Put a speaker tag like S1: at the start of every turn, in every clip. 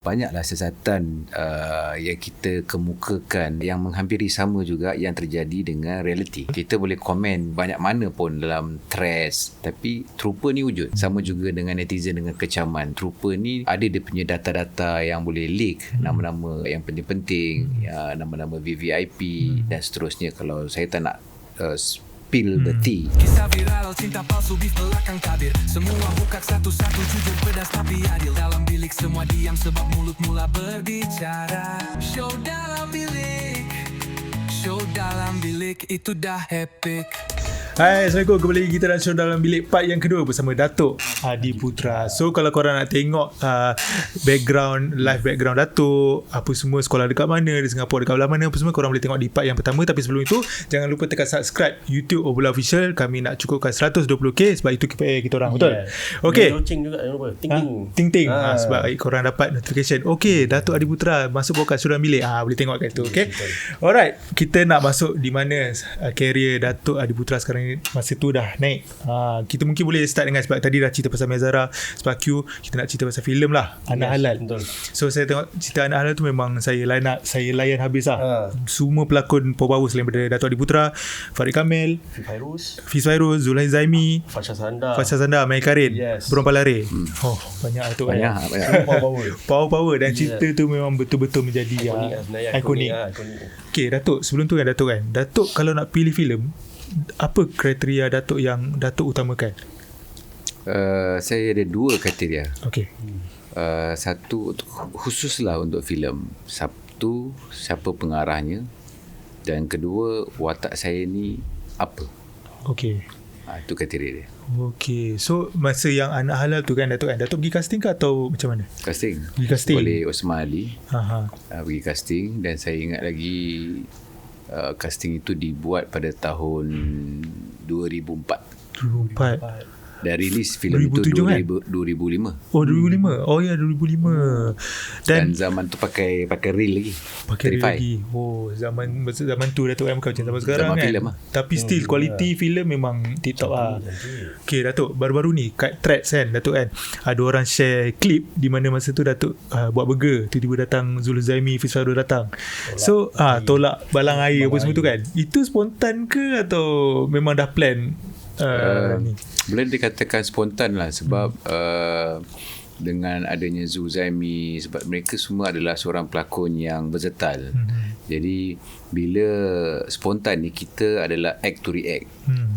S1: Banyaklah siasatan yang kita kemukakan yang menghampiri sama juga yang terjadi dengan realiti. Kita boleh komen banyak mana pun dalam threads, tapi trooper ni wujud. Sama juga dengan netizen dengan kecaman. Trooper ni ada dia punya data-data yang boleh leak, nama-nama yang penting-penting, nama-nama VVIP dan seterusnya. Kalau saya tak nak spill the tea.
S2: Kisah viral, cinta palsu, beef belakang tabir. Semua bukak satu-satu, jujur pedas tapi adil. Dalam bilik semua diam sebab mulut mula berbicara. Show dalam bilik itu dah epic.
S3: Hai, Assalamualaikum. Kembali lagi kita dalam show Dalam Bilik part yang kedua bersama Datuk Adiputra. So kalau korang nak tengok live background Datuk, apa semua, sekolah dekat mana, di Singapura dekat belah mana, apa semua, korang boleh tengok di part yang pertama. Tapi sebelum itu, jangan lupa tekan subscribe YouTube Obula Official. Kami nak cukupkan 120k sebab itu KPI kita orang, betul? Okay.
S4: Loceng juga, jangan lupa.
S3: Ting-ting. Sebab korang dapat notification. Okay, Datuk Adiputra masuk podcast Dalam Bilik. Boleh tengok kat itu. Okay. Alright, kita nak masuk di mana career Datuk Adiputra sekarang ni. Masa tu dah naik. Kita mungkin boleh start dengan, sebab tadi dah cerita pasal Mezara, sebab Q, kita nak cerita pasal filem lah, Anak Halal.
S4: Betul.
S3: So saya tengok cerita Anak Halal tu memang saya layan habis lah. Semua pelakon power selain daripada Datuk Adiputra, Farid Kamil, Fiz Fairuz, Zulaiha Zaimi,
S4: Fasha
S3: Sanda, Mai Karin,
S4: Yes.
S3: Burung Palare. Banyak tu.
S1: Banyak.
S3: Power dan cerita tu memang betul-betul menjadi ikonik. Okay, Datuk, sebelum tu kan Datuk kalau nak pilih filem, apa kriteria Datuk yang Datuk utamakan?
S1: Saya ada dua kriteria.
S3: Okay.
S1: Satu khususlah untuk filem. Satu, siapa pengarahnya, dan kedua, watak saya ni apa.
S3: Okay.
S1: Itu kriteria dia.
S3: Okay. So masa yang Anak Halal tu kan Datuk pergi casting ke atau macam mana?
S1: Casting.
S3: Pergi casting
S1: oleh Osman Ali. Pergi casting, dan saya ingat lagi casting itu dibuat pada tahun 2004.
S3: 2004.
S1: Dan rilis filem itu 2005.
S3: Oh, 2005. Oh ya, 2005.
S1: Dan zaman tu pakai reel lagi.
S3: Pakai reel lagi. Oh, zaman tu Datuk bukan macam zaman sekarang
S1: zaman
S3: kan.
S1: Filem lah.
S3: Tapi still quality filem memang tip-top lah. Okay, Datuk, baru-baru ni kat threads kan Datuk kan, ada orang share klip di mana masa tu Datuk buat burger, tiba-tiba datang Zulaiha Zaimi, Fiz Fairuz datang. So tolak balang air apa semua tu kan. Itu spontan ke atau memang dah plan? Ni
S1: boleh dikatakan spontan lah, sebab dengan adanya Zulaiha Zaimi, sebab mereka semua adalah seorang pelakon yang versatile. Jadi bila spontan ni, kita adalah act to react.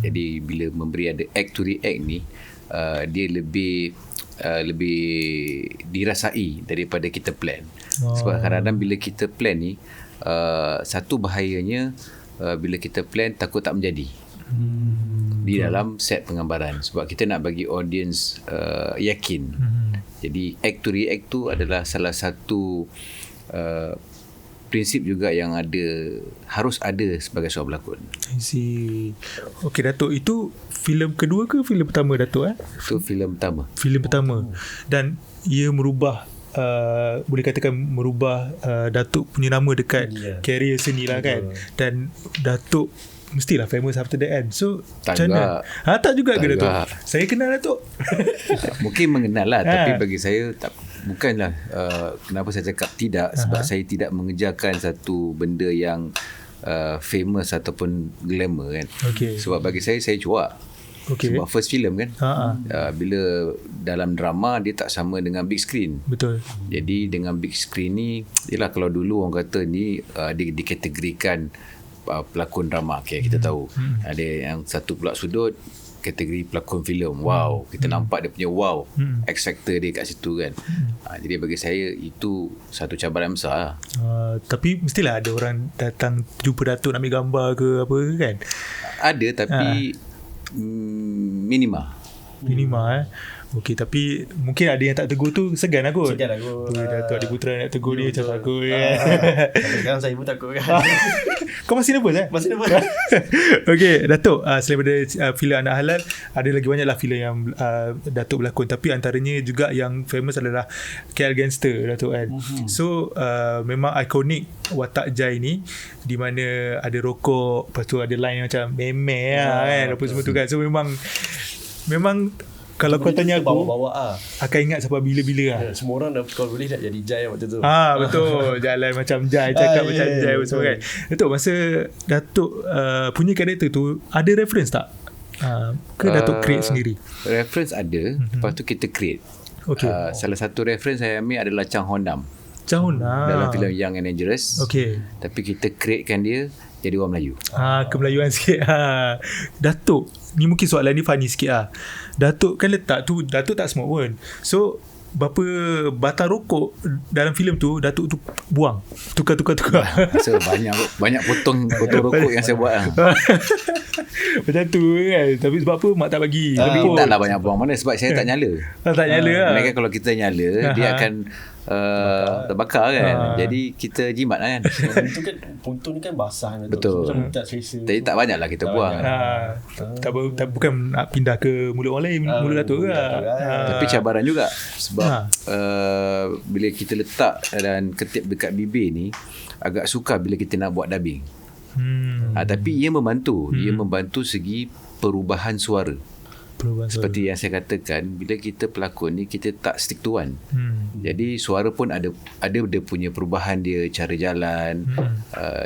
S1: Jadi bila memberi ada act to react ni, dia lebih dirasai daripada kita plan. Sebab kadang-kadang bila kita plan ni, satu bahayanya, bila kita plan takut tak menjadi di dalam set penggambaran, sebab kita nak bagi audience yakin. Jadi act to react tu adalah salah satu prinsip juga yang harus ada sebagai seorang pelakon.
S3: I see. Okay, Datuk, itu filem kedua ke filem pertama Datuk?
S1: Itu filem pertama.
S3: Filem pertama. Dan ia merubah boleh katakan merubah Datuk punya nama dekat career seni lah kan. Dan Datuk mestilah famous after that kan. So
S1: tak
S3: macam
S1: juga.
S3: mana? Tak juga ke Datuk?
S1: Juga.
S3: Saya kenal Datuk.
S1: Mungkin mengenal lah, tapi bagi saya bukanlah kenapa saya cakap tidak, sebab saya tidak mengejarkan satu benda yang famous ataupun glamour kan. Sebab bagi saya cuak. Sebab first film kan. Bila dalam drama, dia tak sama dengan big screen.
S3: Betul. Jadi
S1: dengan big screen ni, yelah, kalau dulu orang kata ni dia dikategorikan pelakon drama. Okay, kita tahu ada yang satu pula sudut kategori pelakon filem. Wow, kita nampak dia punya X factor dia kat situ kan. Jadi bagi saya itu satu cabaran besar lah.
S3: Tapi mestilah ada orang datang jumpa Datuk nak ambil gambar ke apa kan.
S1: Ada, tapi minima. Okey, tapi mungkin ada yang tak tegur tu segan aku. Datuk Adiputra nak tegur dia macam takut.
S4: Sekarang saya pun takut kan.
S3: Kau masih nervous
S4: Masih nervous.
S3: Okey, Datuk, selain daripada filem Anak Halal, ada lagi banyaklah filem yang Datuk berlakon, tapi antaranya juga yang famous adalah KL Gangster Datuk kan. So memang ikonik watak Jai ni, di mana ada rokok, lepas tu ada line yang macam memeh lah kan, apa semua tu kan. So memang Kalau kau tanya aku,
S4: bawa-bawa
S3: akan ingat sampai bila-bila lah.
S4: semua orang dah kalau boleh nak jadi Jai waktu tu.
S3: Betul. Jalan macam Jai, cakap macam Jai semua kan. Datuk, masa Datuk punya karakter tu, ada reference tak? Ke Datuk create sendiri?
S1: Reference ada. Lepas tu kita create.
S3: Okay.
S1: Salah satu reference saya ambil adalah Chang Honnam dalam filem Young and Dangerous.
S3: Okay.
S1: Tapi kita createkan dia jadi orang Melayu.
S3: Kemelayuan sikit. Datuk, ni mungkin soalan ni funny sikit lah. Datuk kan letak tu, Datuk tak smoke pun. So berapa batang rokok dalam filem tu Datuk tu buang, tukar.
S1: So banyak potong rokok yang saya buat lah.
S3: Macam tu kan. Tapi sebab apa mak tak bagi.
S1: Tapi taklah banyak buang mana, sebab saya tak nyala.
S3: Tak nyala lah.
S1: Mereka kalau kita nyala, dia akan terbakar kan. Jadi kita jimat lah kan.
S4: Puntung ni kan basah.
S1: Betul.
S4: Macam tak selesa.
S1: Jadi tak banyak lah kita buang.
S3: Tak bukan nak pindah ke mulut orang lain, mulut Datuk ke.
S1: Tapi cabaran juga. Sebab bila kita letak dan ketip dekat bibir ni, agak sukar bila kita nak buat dubbing. Tapi ia membantu. Ia membantu segi perubahan suara. Seperti yang saya katakan, bila kita pelakon ni, kita tak stick to one. Jadi suara pun ada dia punya perubahan dia, cara jalan,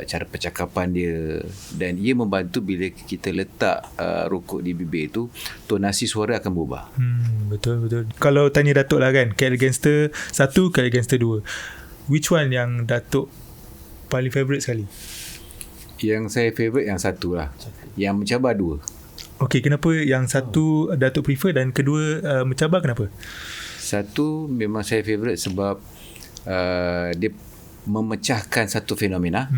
S1: cara percakapan dia, dan ia membantu bila kita letak rokok di bibir tu, tonasi suara akan berubah.
S3: Betul. Kalau tanya Datuk lah kan, Cat Gangster 1, Cat Gangster 2, which one yang Datuk paling favourite sekali?
S1: Yang saya favourite yang satu lah. Yang mencabar 2.
S3: Okay, kenapa yang satu Datuk prefer dan kedua mencabar, kenapa?
S1: Satu memang saya favourite sebab dia memecahkan satu fenomena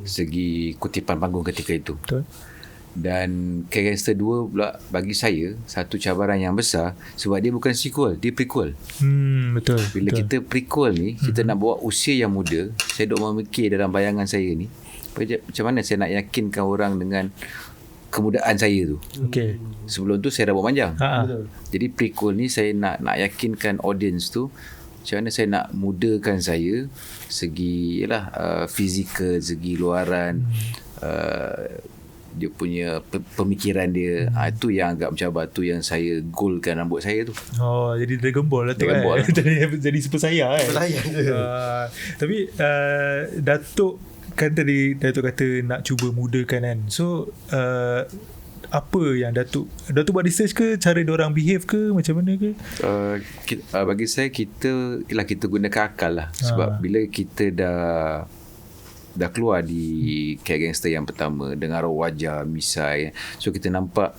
S1: segi kutipan panggung ketika itu.
S3: Betul.
S1: Dan Cat Gangster 2 pula bagi saya satu cabaran yang besar sebab dia bukan sequel, dia prequel.
S3: Betul.
S1: Bila kita prequel ni, kita nak bawa usia yang muda. Saya duk memikir dalam bayangan saya ni, macam mana saya nak yakinkan orang dengan kemudaan saya tu.
S3: Okay.
S1: Sebelum tu saya dah buat panjang.
S4: Betul.
S1: Jadi prequel ni saya nak yakinkan audience tu macam mana saya nak mudakan saya segi fizikal, segi luaran, dia punya pemikiran dia. Itu yang agak mencabar, tu yang saya goalkan rambut saya tu.
S3: Jadi Dragon Ball lah tu
S1: Dragon Ball.
S3: jadi Super Saiyan kan.
S4: Super Saiyan je.
S3: Tapi Datuk kan tadi Datuk kata nak cuba mudakan kan. So apa yang Datuk buat research ke, cara diorang behave ke, macam mana ke?
S1: Bagi saya kita gunakan akal lah. Sebab bila kita dah keluar di Cat Gangster yang pertama dengan raut wajah misai, so kita nampak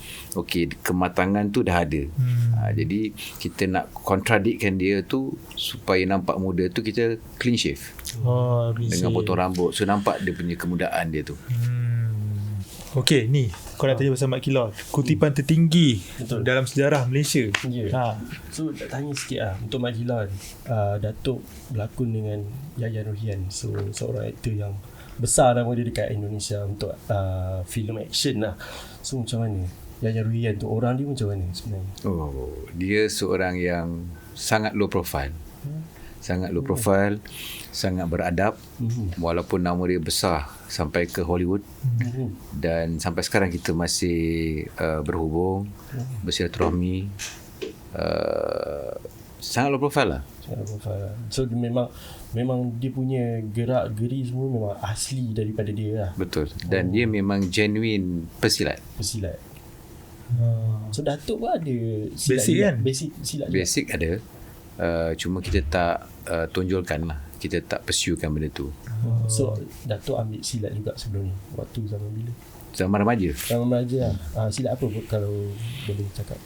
S1: kematangan tu dah ada. Jadi kita nak kontradikkan dia tu supaya nampak muda tu, kita clean shave dengan potong rambut, so nampak dia punya kemudaan dia tu.
S3: Okay, ni kau nak tanya pasal Mat Kilor, kutipan tertinggi dalam sejarah Malaysia.
S4: So nak tanya sikit lah, untuk Mat Kilor, Datuk berlakon dengan Yayan Ruhian, so seorang aktor yang besar nama dia dekat Indonesia untuk filem action lah. So macam mana Yayan Ruhian tu, orang dia macam mana sebenarnya?
S1: Dia seorang yang sangat low profile. Sangat low profile, sangat beradab, walaupun nama dia besar sampai ke Hollywood. Dan sampai sekarang kita masih berhubung, bersilaturahmi. Sangat low profile lah.
S4: So memang dia punya gerak-geri semua memang asli daripada dia lah.
S1: Betul. Dan dia memang genuine pesilat.
S4: So Datuk pun ada silat
S3: basic
S4: juga.
S3: kan?
S4: Basic silat juga.
S1: Basic ada. Cuma kita tak tonjolkan lah. Kita tak pursuekan benda tu.
S4: So Datuk ambil silat juga sebelum ni, waktu zaman bila?
S1: Zaman remaja.
S4: Zaman remaja lah. Silat apa kalau boleh cakap?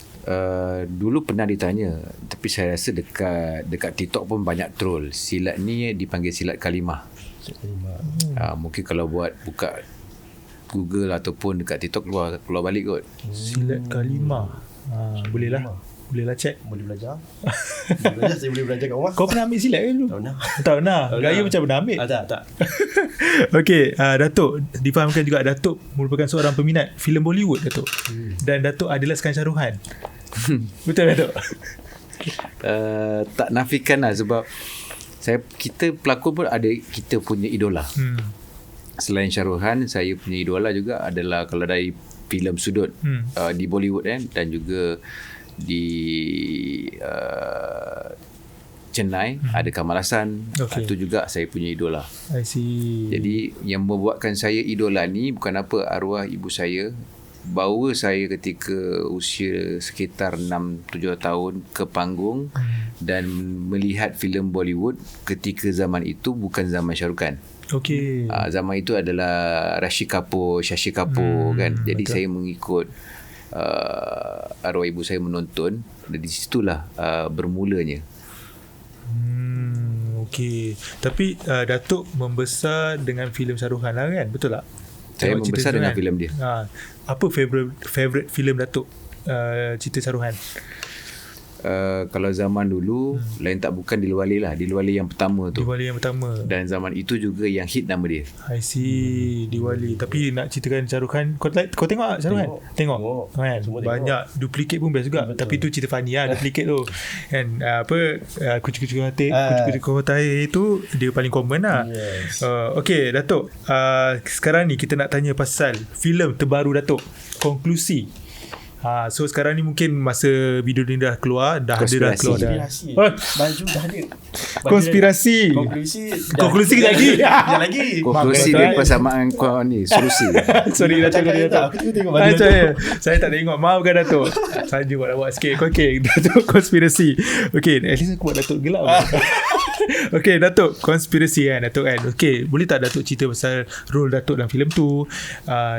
S1: Dulu pernah ditanya, tapi saya rasa dekat TikTok pun banyak troll. Silat ni dipanggil silat kalimah. Mungkin kalau buka Google ataupun dekat TikTok keluar balik kot.
S3: Silat kalimah. Boleh lah check.
S4: Boleh belajar. Saya boleh belajar kat rumah.
S3: Kau pernah ambil silat ke dulu? Tak pernah. Gaya macam pernah ambil.
S4: Tak.
S3: Okay, Datuk difahamkan juga Datuk merupakan seorang peminat filem Bollywood, Datuk. Dan Datuk adalah Skan Shahruhan. Betul Datuk?
S1: Tak nafikan lah, sebab kita pelakon pun ada kita punya idola. Selain Shahruhan, saya punya idola juga adalah kalau dari filem sudut di Bollywood kan, dan juga di Chennai ada Kamal Hassan.
S3: Okay.
S1: Itu juga saya punya idola.
S3: I see.
S1: Jadi yang membuatkan saya idola ni bukan apa, arwah ibu saya bawa saya ketika usia sekitar 6-7 tahun ke panggung dan melihat filem Bollywood ketika zaman itu bukan zaman Shah Rukh Khan.
S3: Okay.
S1: Zaman itu adalah Rashi Kapoor, Shashi Kapoor kan. Jadi
S3: betul.
S1: saya mengikut arwah ibu saya menonton dan di situlah bermulanya.
S3: Okay. Tapi Datuk membesar dengan filem Shah Rukh Khan lah kan? Betul tak?
S1: Saya
S3: Tengok cerita
S1: membesar
S3: tu
S1: dengan
S3: kan?
S1: filem dia.
S3: Apa favorite filem Datuk cerita Shah Rukh Khan?
S1: Kalau zaman dulu lain tak bukan Dilwale lah. Dilwale yang pertama tu.
S3: Diwali yang pertama.
S1: Dan zaman itu juga yang hit nama dia.
S3: I see. Diwali. Tapi nak ceritakan Shah Rukh Khan, kau tengok tak Shah Rukh Khan? Tengok. Kan?
S4: Semua tengok.
S3: Banyak duplicate pun best juga.
S4: Betul.
S3: Tapi tu cerita funny lah duplicate tu. Kan kucing-kucing hati tu dia paling common lah.
S4: Yes.
S3: Okay Datuk, sekarang ni kita nak tanya pasal filem terbaru Datuk, Konklusi. So sekarang ni mungkin masa video ni dah keluar, dah keluar dah.
S4: Konspirasi.
S3: Oh,
S4: Baju dah ada.
S3: konspirasi.
S4: Konklusi
S3: kejap lagi.
S4: Sekejap lagi.
S1: Konklusi dia persamaan kau ni, solusi.
S3: Sorry Datuk.
S4: Aku tengok baju.
S3: Saya tak tengok. Maafkan Datuk. Saja buat sikit. Okay, Datuk konspirasi. Okay, at least aku buat Datuk gelap. Okay, Datuk konspirasi kan Datuk kan. Okay, boleh tak Datuk cerita pasal role Datuk dalam filem tu,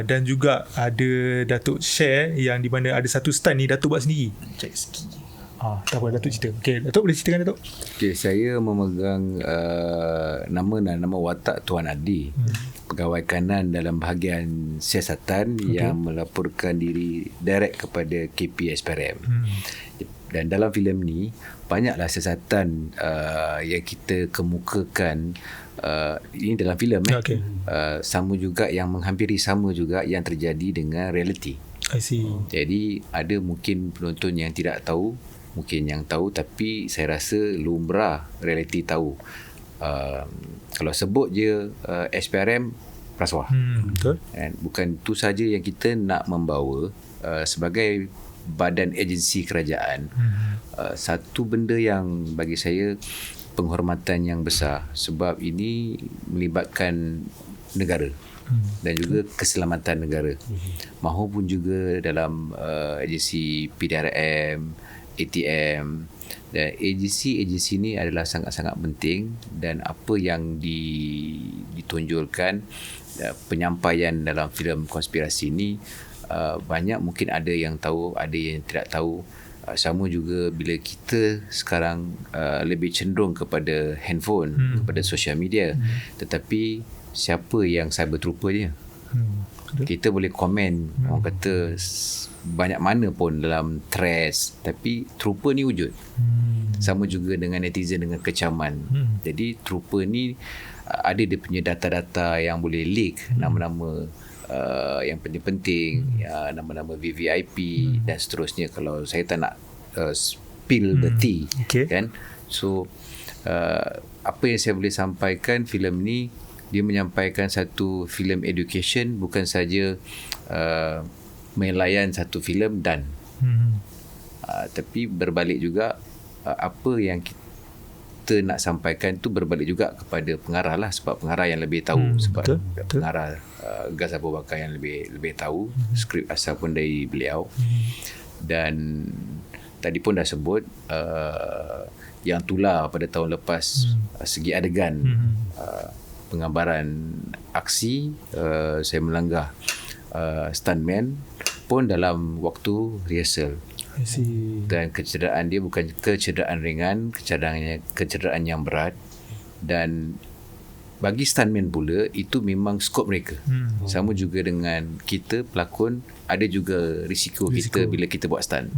S3: dan juga ada Datuk share yang di mana ada satu stunt ni Datuk buat sendiri.
S4: Jet ski.
S3: Tak apa, Datuk cerita. Okay, Datuk boleh ceritakan Datuk?
S1: Okay, saya memegang nama watak Tuan Adi, pegawai kanan dalam bahagian siasatan yang melaporkan diri direct kepada KP SPRM. Dan dalam filem ni banyaklah siasatan yang kita kemukakan. Ini dalam filem
S3: Okay.
S1: sama juga yang menghampiri sama juga yang terjadi dengan reality.
S3: I see.
S1: Jadi ada mungkin penonton yang tidak tahu, mungkin yang tahu, tapi saya rasa lumrah reality tahu. Kalau sebut je SPRM rasuah.
S3: Betul.
S1: And bukan tu saja yang kita nak membawa sebagai badan agensi kerajaan. Satu benda yang bagi saya penghormatan yang besar, sebab ini melibatkan negara dan juga keselamatan negara. Mahupun juga dalam agensi PDRM, ATM, dan agensi ni adalah sangat-sangat penting. Dan apa yang ditonjolkan, penyampaian dalam filem konspirasi ni, banyak mungkin ada yang tahu, ada yang tidak tahu. Sama juga bila kita sekarang lebih cenderung kepada handphone, kepada social media, tetapi siapa yang cyber trooper dia? Kita boleh komen, orang kata banyak mana pun dalam threads, tapi trooper ni wujud. Sama juga dengan netizen dengan kecaman. Jadi trooper ni ada dia punya data-data yang boleh leak, nama-nama yang penting-penting, nama-nama VVIP dan seterusnya. Kalau saya tak nak spill the tea, kan. So apa yang saya boleh sampaikan, filem ni dia menyampaikan satu filem education, bukan saja melayan satu filem dan tapi berbalik juga apa yang kita nak sampaikan tu berbalik juga kepada pengarah lah, sebab pengarah yang lebih tahu, sebab pengarah Gas Abu Bakar yang lebih tahu, skrip asal pun dari beliau. Dan tadi pun dah sebut yang tular pada tahun lepas, segi adegan penggambaran aksi, saya melanggar stuntman pun dalam waktu rehearsal. Dan kecederaan dia bukan kecederaan ringan, kecederaan yang berat. Dan bagi stuntman pula, itu memang skop mereka. Sama juga dengan kita pelakon, ada juga risiko kita bila kita buat stunt.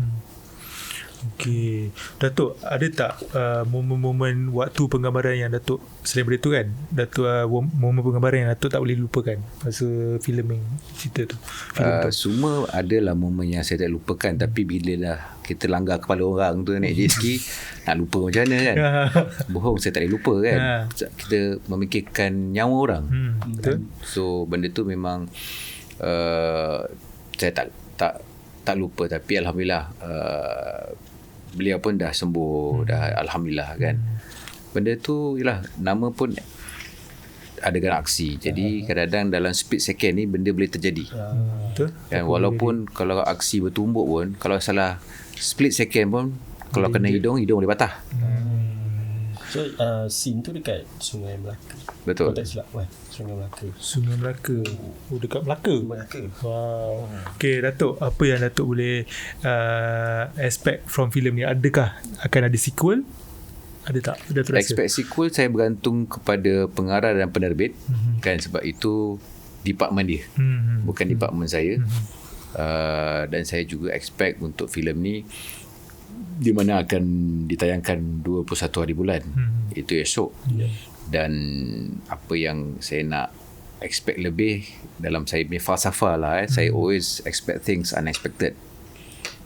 S3: Okey. Datuk, ada tak momen-momen waktu penggambaran yang Datuk, selain daripada tu kan, Datuk momen penggambaran yang Datuk tak boleh lupakan masa filming cerita tu?
S1: Semua adalah momen yang saya tak lupakan, tapi bila dah kita langgar kepala orang tu naik jet ski, nak lupa macam mana kan? Bohong, saya tak boleh lupa kan. Kita memikirkan nyawa orang. Betul. So benda tu memang saya tak tak lupa. Tapi Alhamdulillah beliau pun dah sembuh, dah Alhamdulillah kan. Benda tu ialah nama pun adegan aksi. Jadi kadang-kadang dalam split second ni benda boleh terjadi.
S3: Betul.
S1: Kan, walaupun kalau aksi bertumbuk pun, kalau salah split second pun, kalau kena hidung boleh patah.
S4: So scene tu dekat Sungai Melaka.
S1: Betul.
S4: Kalau tak silap Sungai Melaka.
S3: Sungai Melaka. Oh, dekat Melaka.
S4: Melaka.
S3: Wow. Okay, Datuk, apa yang Datuk boleh expect from filem ni? Adakah akan ada sequel? Ada tak? Datuk rasa?
S1: Expect sequel saya bergantung kepada pengarah dan penerbit. Kan, sebab itu department dia, bukan department saya. Dan saya juga expect untuk filem ni di mana akan ditayangkan 21 hari bulan. Itu esok. Dan apa yang saya nak expect lebih dalam saya punya falsafah lah, saya always expect things unexpected.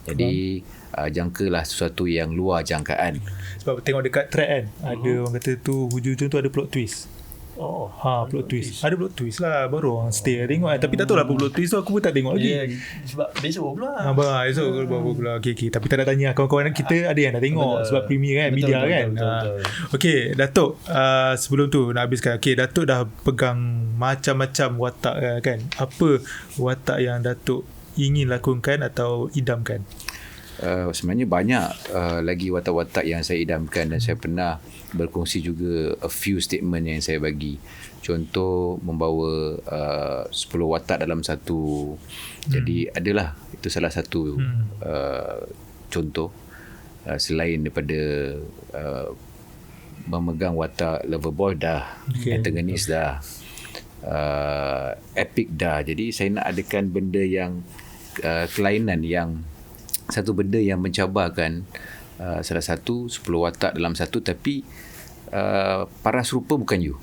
S1: Jadi jangkalah sesuatu yang luar jangkaan.
S3: Sebab tengok dekat track kan, ada orang kata tu hujung-hujung tu ada plot twist. Plot twist. Ada plot twist lah, baru orang stay tengok kan. Tapi tak tahu lah apa plot twist tu, aku pun tak tengok lagi.
S4: Sebab besok pula.
S3: Esok baru pula. Okay. Tapi tak nak tanya kawan-kawan kita ada yang dah tengok. Sebab premier kan, media kan. Okay, Datuk, sebelum tu nak habiskan. Okay, Datuk dah pegang macam-macam watak kan. Apa watak yang Datuk ingin lakonkan atau idamkan?
S1: Sebenarnya banyak lagi watak-watak yang saya idamkan, dan saya pernah berkongsi juga a few statement yang saya bagi. Contoh membawa 10 watak dalam satu. Jadi adalah itu salah satu contoh, selain daripada memegang watak lover boy dah, antagonis dah, epic dah. Jadi saya nak adakan benda yang kelainan, yang satu benda yang mencabarkan. Salah satu 10 watak dalam satu, tapi paras rupa bukan you.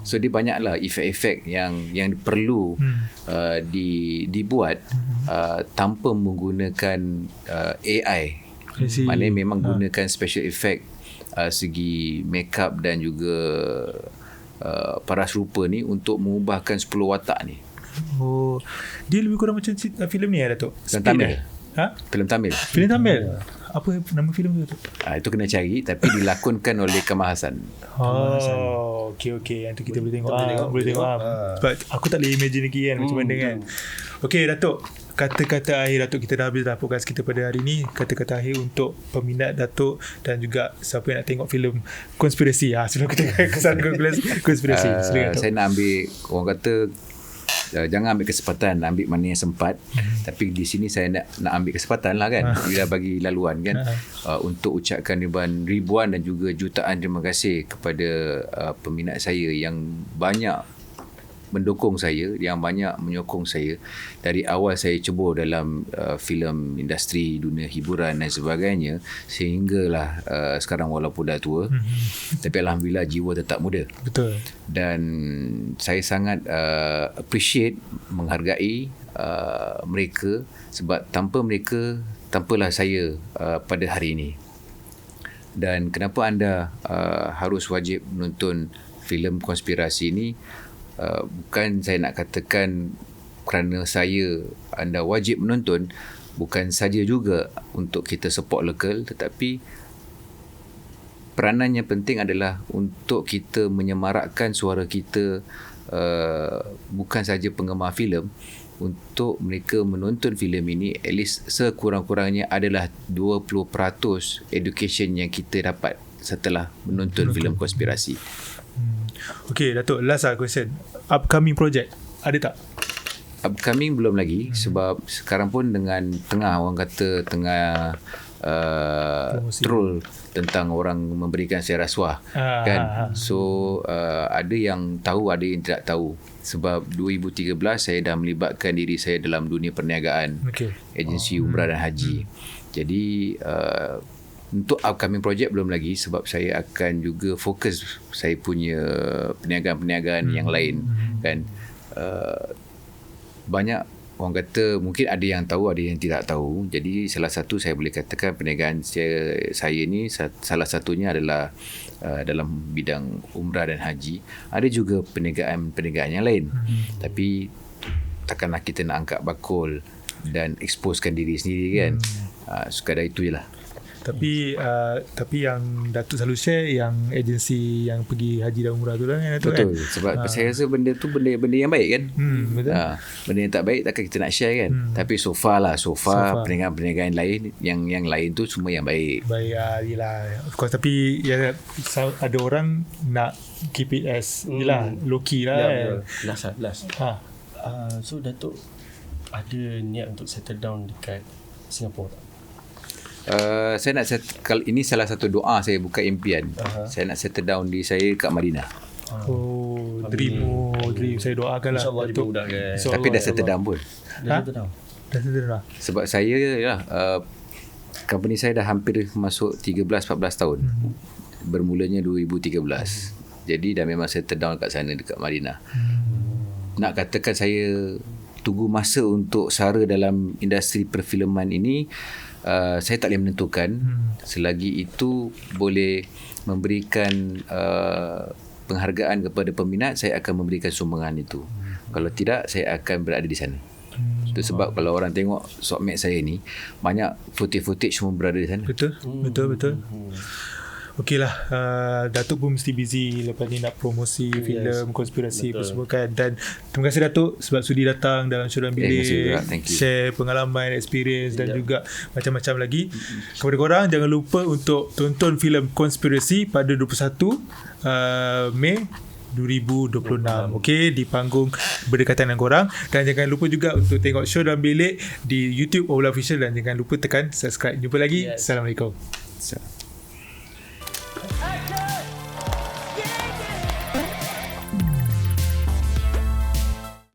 S1: So dia banyaklah efek-efek yang perlu dibuat tanpa menggunakan AI. Maknanya memang gunakan special effect segi makeup dan juga paras rupa ni untuk mengubahkan 10 watak ni.
S3: Dia lebih kurang macam filem ni Datuk?
S1: Film Tamil. Filem Tamil.
S3: Filem Tamil? Apa nama filem tu?
S1: Itu kena cari, tapi dilakonkan oleh Kamal Hassan.
S3: Okay. Yang tu kita boleh tengok. Boleh tengok. Sebab aku tak boleh imagine lagi kan macam mana kan. Okay, Datuk, kata-kata akhir Datuk, kita dah habis dah podcast kita pada hari ni. Kata-kata akhir untuk peminat Datuk dan juga siapa yang nak tengok filem konspirasi. Sebelum kita kesan konspirasi.
S1: Saya nak ambil, orang kata jangan ambil kesempatan, ambil mana yang sempat. Tapi di sini saya nak ambil kesempatan lah kan, bila bagi laluan kan, untuk ucapkan ribuan dan juga jutaan terima kasih kepada peminat saya yang banyak mendukung saya, yang banyak menyokong saya dari awal saya cebur dalam filem industri, dunia hiburan dan sebagainya, sehinggalah sekarang walaupun dah tua, tapi Alhamdulillah jiwa tetap muda.
S3: Betul.
S1: Dan saya sangat appreciate, menghargai mereka, sebab tanpalah saya pada hari ini. Dan kenapa anda harus wajib menonton filem konspirasi ini? Bukan saya nak katakan kerana anda wajib menonton, bukan saja juga untuk kita support lokal, tetapi peranan yang penting adalah untuk kita menyemarakkan suara kita, bukan saja penggemar filem, untuk mereka menonton filem ini, at least sekurang-kurangnya adalah 20% education yang kita dapat setelah menonton filem konspirasi.
S3: Okay, Datuk, last question. Upcoming project ada tak?
S1: Upcoming belum lagi, sebab sekarang pun dengan orang kata tengah troll tentang orang memberikan saya rasuah kan. So ada yang tahu, ada yang tidak tahu. Sebab 2013 saya dah melibatkan diri saya dalam dunia perniagaan, agensi umrah dan haji. Jadi untuk upcoming project belum lagi, sebab saya akan juga fokus saya punya perniagaan-perniagaan yang lain kan. Banyak orang kata, mungkin ada yang tahu, ada yang tidak tahu. Jadi salah satu saya boleh katakan perniagaan saya ni, salah satunya adalah dalam bidang umrah dan haji. Ada juga perniagaan yang lain. Tapi takkanlah kita nak angkat bakul dan exposekan diri sendiri kan. Sekadar itu je lah.
S3: Tapi yang Datuk selalu share yang agensi yang pergi haji dan umrah tu lah kan, Datuk,
S1: Betul.
S3: kan?
S1: Sebab saya rasa benda tu benda yang baik kan.
S3: Betul.
S1: Benda yang tak baik takkan kita nak share kan. Tapi so far perniagaan-perniagaan lain yang lain tu semua yang baik.
S3: Baik, yelah. Of course, tapi ya, ada orang nak keep it as yelah, low key lah.
S4: Ya, last. So Datuk ada niat untuk settle down dekat Singapura tak?
S1: Saya nak kalau ini salah satu doa saya buka impian. Saya nak settle down saya kat Madinah.
S3: Dream saya doakan lah,
S4: InsyaAllah
S3: Datuk.
S4: dimudahkan.
S1: Tapi dah settle down pun.
S4: Dah settle down.
S3: Dah settle down.
S1: Sebab saya company saya dah hampir masuk 13-14 tahun. Bermulanya 2013. Jadi dah memang settle down kat sana dekat Madinah. Nak katakan saya tunggu masa untuk sara dalam industri perfilman ini, saya tak boleh menentukan. Selagi itu boleh memberikan penghargaan kepada peminat, saya akan memberikan sumbangan itu. Kalau tidak, saya akan berada di sana. Itu sebab kalau orang tengok sokmate saya ni, banyak footage semua berada di sana.
S3: Betul. Okey lah, Datuk pun mesti busy lepas ni nak promosi filem konspirasi apa semua kan. Dan terima kasih Datuk sebab sudi datang dalam Show Dalam Bilik, share pengalaman, experience dan juga macam-macam lagi. Kepada korang, jangan lupa untuk tonton filem konspirasi pada 21 Mei 2026. Okey, di panggung berdekatan dengan korang. Dan jangan lupa juga untuk tengok Show Dalam Bilik di YouTube Ola Official, dan jangan lupa tekan subscribe. Jumpa lagi. Assalamualaikum.